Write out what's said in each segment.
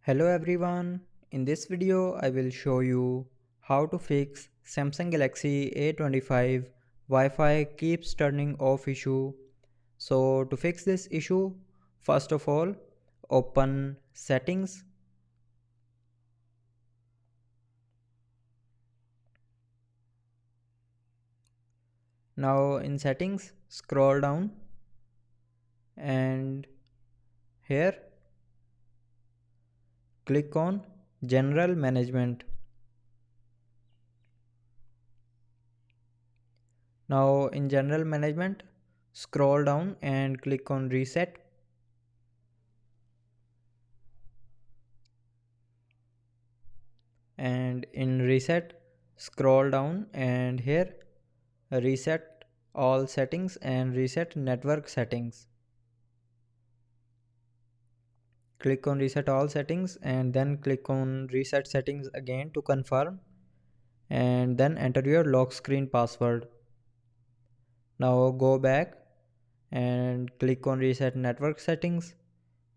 Hello everyone, in this video I will show you how to fix Samsung Galaxy A25 Wi-Fi keeps turning off issue. So to fix this issue, first of all open settings. Now in settings scroll down and here click on general management. Now in general management scroll down and click on reset. And in reset scroll down and here reset all settings and reset network settings. Click on reset all settings and then click on reset settings again to confirm, and then enter your lock screen password. Now go back and click on reset network settings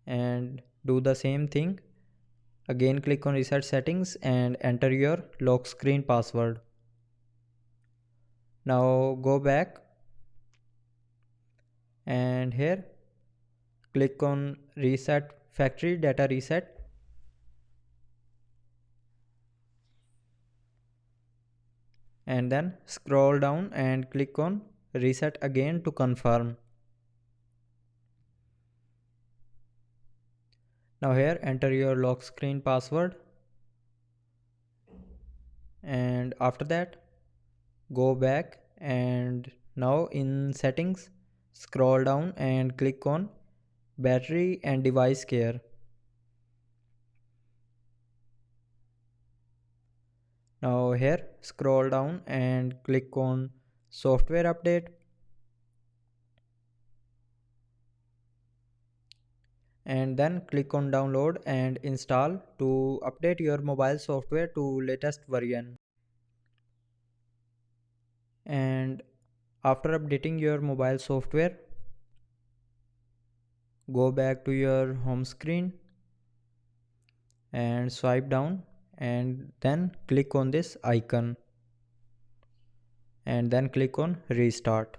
and do the same thing. Again click on reset settings and enter your lock screen password. Now go back and here click on reset factory data reset and then scroll down and click on reset again to confirm. Now here enter your lock screen password, and after that go back and now in settings scroll down and click on battery and device care. Now here scroll down and click on software update and then click on download and install to update your mobile software to latest version. And after updating your mobile software, go back to your home screen and swipe down and then click on this icon and then click on restart.